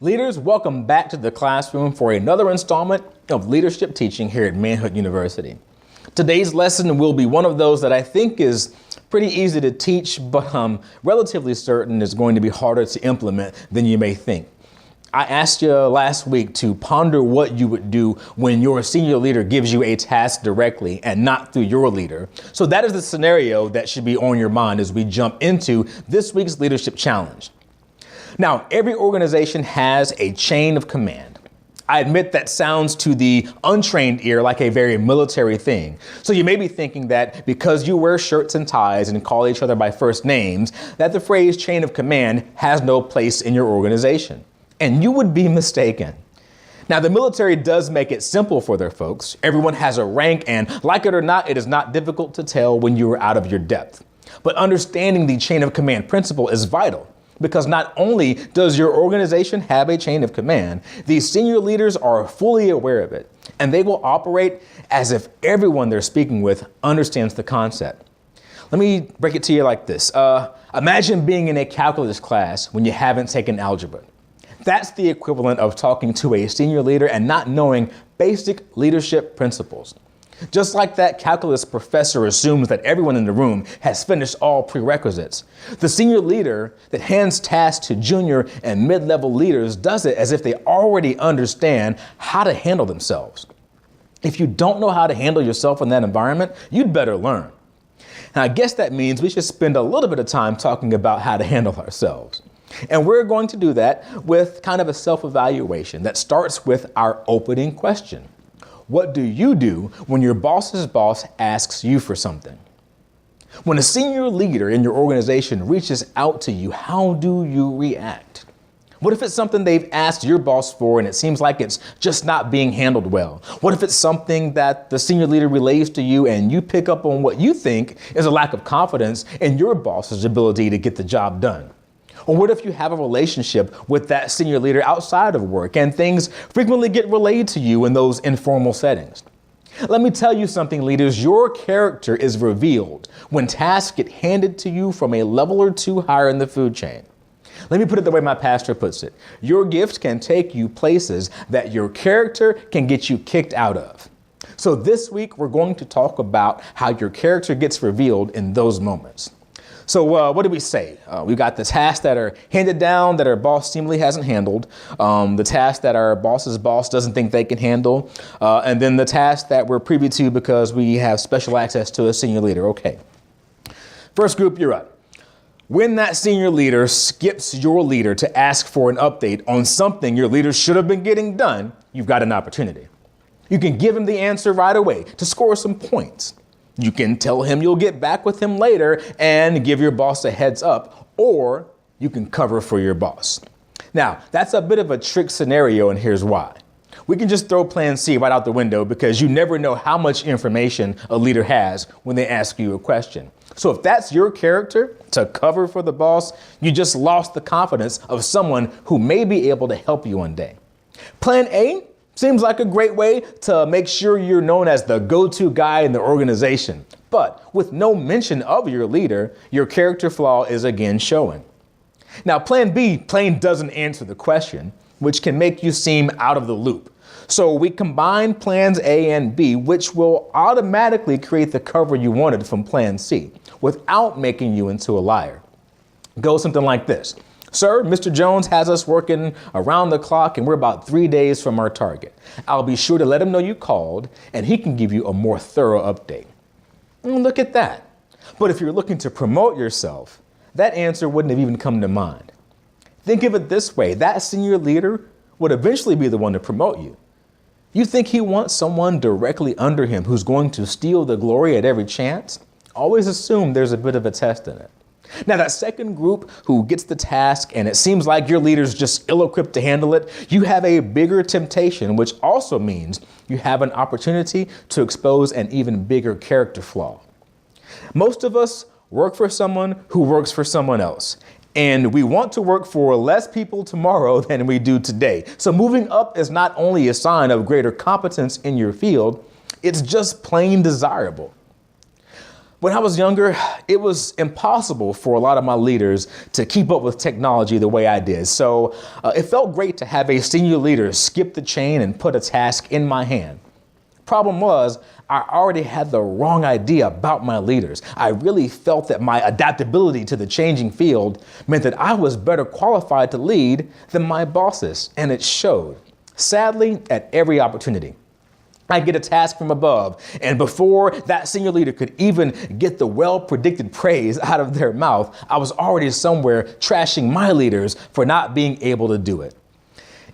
Leaders, welcome back to the classroom for another installment of leadership teaching here at Manhood University. Today's lesson will be one of those that I think is pretty easy to teach, but I'm relatively certain is going to be harder to implement than you may think. I asked you last week to ponder what you would do when your senior leader gives you a task directly and not through your leader. So that is the scenario that should be on your mind as we jump into this week's leadership challenge. Now, every organization has a chain of command. I admit that sounds to the untrained ear like a very military thing. So you may be thinking that because you wear shirts and ties and call each other by first names, that the phrase chain of command has no place in your organization. And you would be mistaken. Now, the military does make it simple for their folks. Everyone has a rank, and like it or not, it is not difficult to tell when you are out of your depth. But understanding the chain of command principle is vital. Because not only does your organization have a chain of command, these senior leaders are fully aware of it, and they will operate as if everyone they're speaking with understands the concept. Let me break it to you like this. Imagine being in a calculus class when you haven't taken algebra. That's the equivalent of talking to a senior leader and not knowing basic leadership principles. Just like that calculus professor assumes that everyone in the room has finished all prerequisites, the senior leader that hands tasks to junior and mid-level leaders does it as if they already understand how to handle themselves. If you don't know how to handle yourself in that environment, you'd better learn. And I guess that means we should spend a little bit of time talking about how to handle ourselves. And we're going to do that with kind of a self-evaluation that starts with our opening question. What do you do when your boss's boss asks you for something? When a senior leader in your organization reaches out to you, how do you react? What if it's something they've asked your boss for and it seems like it's just not being handled well? What if it's something that the senior leader relays to you and you pick up on what you think is a lack of confidence in your boss's ability to get the job done? Or what if you have a relationship with that senior leader outside of work and things frequently get relayed to you in those informal settings? Let me tell you something, leaders, your character is revealed when tasks get handed to you from a level or two higher in the food chain. Let me put it the way my pastor puts it. Your gift can take you places that your character can get you kicked out of. So this week, we're going to talk about how your character gets revealed in those moments. So what did we say? We got the tasks that are handed down that our boss seemingly hasn't handled, the tasks that our boss's boss doesn't think they can handle, and then the tasks that we're privy to because we have special access to a senior leader. Okay. First group, you're up. When that senior leader skips your leader to ask for an update on something your leader should have been getting done, you've got an opportunity. You can give him the answer right away to score some points. You can tell him you'll get back with him later and give your boss a heads up, or you can cover for your boss. Now, that's a bit of a trick scenario, and here's why. We can just throw plan C right out the window because you never know how much information a leader has when they ask you a question. So if that's your character, to cover for the boss, you just lost the confidence of someone who may be able to help you one day. Plan A seems like a great way to make sure you're known as the go-to guy in the organization. But with no mention of your leader, your character flaw is again showing. Now, plan B plain doesn't answer the question, which can make you seem out of the loop. So we combine plans A and B, which will automatically create the cover you wanted from plan C without making you into a liar. It goes something like this. Sir, Mr. Jones has us working around the clock and we're about 3 days from our target. I'll be sure to let him know you called and he can give you a more thorough update. Look at that. But if you're looking to promote yourself, that answer wouldn't have even come to mind. Think of it this way. That senior leader would eventually be the one to promote you. You think he wants someone directly under him who's going to steal the glory at every chance? Always assume there's a bit of a test in it. Now, that second group who gets the task and it seems like your leader's just ill-equipped to handle it, you have a bigger temptation, which also means you have an opportunity to expose an even bigger character flaw. Most of us work for someone who works for someone else, and we want to work for less people tomorrow than we do today. So moving up is not only a sign of greater competence in your field, it's just plain desirable. When I was younger, it was impossible for a lot of my leaders to keep up with technology the way I did. So it felt great to have a senior leader skip the chain and put a task in my hand. Problem was, I already had the wrong idea about my leaders. I really felt that my adaptability to the changing field meant that I was better qualified to lead than my bosses, and it showed. Sadly, at every opportunity. I get a task from above, and before that senior leader could even get the well-predicted praise out of their mouth, I was already somewhere trashing my leaders for not being able to do it.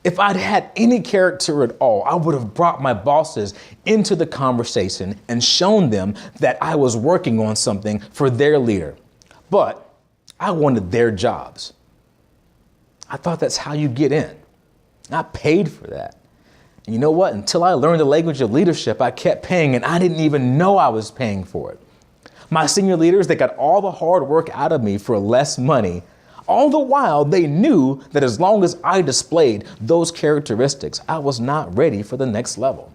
If I'd had any character at all, I would have brought my bosses into the conversation and shown them that I was working on something for their leader. But I wanted their jobs. I thought that's how you get in. I paid for that. And you know what? Until I learned the language of leadership, I kept paying and I didn't even know I was paying for it. My senior leaders, they got all the hard work out of me for less money. All the while, they knew that as long as I displayed those characteristics, I was not ready for the next level.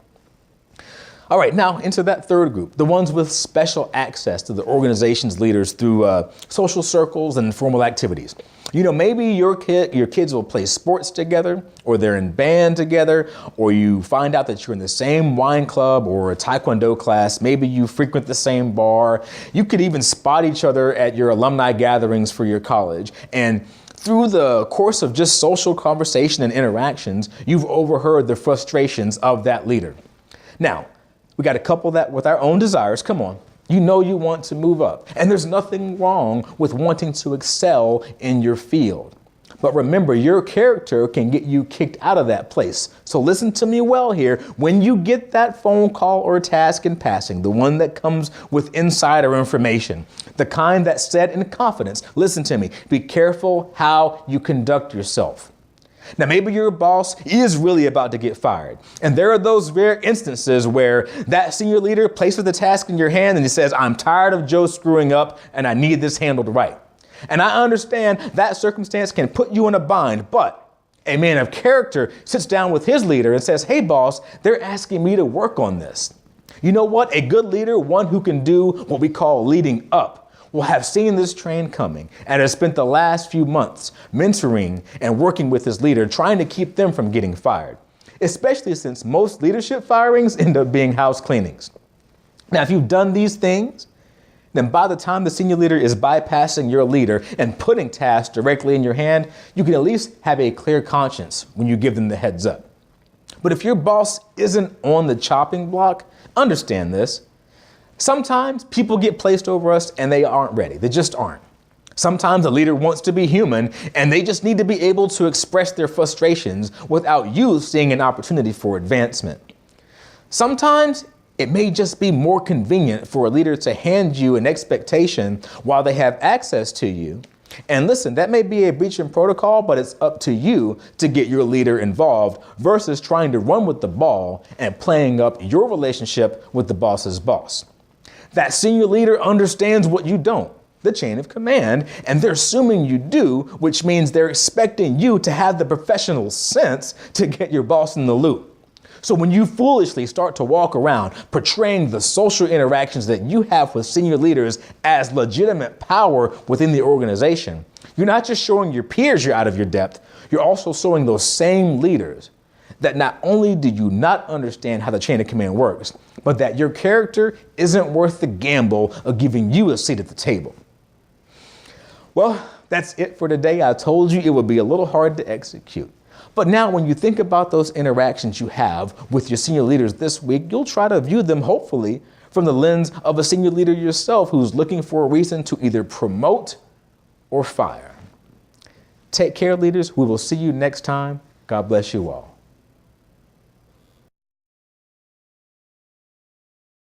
All right, now into that third group, the ones with special access to the organization's leaders through social circles and formal activities. You know, maybe your kids will play sports together, or they're in band together, or you find out that you're in the same wine club or a taekwondo class. Maybe you frequent the same bar. You could even spot each other at your alumni gatherings for your college. And through the course of just social conversation and interactions, you've overheard the frustrations of that leader. Now, we got to couple that with our own desires. Come on. You know you want to move up, and there's nothing wrong with wanting to excel in your field. But remember, your character can get you kicked out of that place. So listen to me well here. When you get that phone call or task in passing, the one that comes with insider information, the kind that's said in confidence, listen to me. Be careful how you conduct yourself. Now, maybe your boss is really about to get fired. And there are those rare instances where that senior leader places the task in your hand and he says, I'm tired of Joe screwing up and I need this handled right. And I understand that circumstance can put you in a bind, but a man of character sits down with his leader and says, hey, boss, they're asking me to work on this. You know what? A good leader, one who can do what we call leading up, will have seen this train coming and has spent the last few months mentoring and working with his leader, trying to keep them from getting fired, especially since most leadership firings end up being house cleanings. Now, if you've done these things, then by the time the senior leader is bypassing your leader and putting tasks directly in your hand, you can at least have a clear conscience when you give them the heads up. But if your boss isn't on the chopping block, understand this. Sometimes people get placed over us and they aren't ready. They just aren't. Sometimes a leader wants to be human and they just need to be able to express their frustrations without you seeing an opportunity for advancement. Sometimes it may just be more convenient for a leader to hand you an expectation while they have access to you. And listen, that may be a breach in protocol, but it's up to you to get your leader involved versus trying to run with the ball and playing up your relationship with the boss's boss. That senior leader understands what you don't, the chain of command, and they're assuming you do, which means they're expecting you to have the professional sense to get your boss in the loop. So when you foolishly start to walk around portraying the social interactions that you have with senior leaders as legitimate power within the organization, you're not just showing your peers you're out of your depth, you're also showing those same leaders that not only do you not understand how the chain of command works, but that your character isn't worth the gamble of giving you a seat at the table. Well, that's it for today. I told you it would be a little hard to execute. But now when you think about those interactions you have with your senior leaders this week, you'll try to view them, hopefully, from the lens of a senior leader yourself who's looking for a reason to either promote or fire. Take care, leaders. We will see you next time. God bless you all.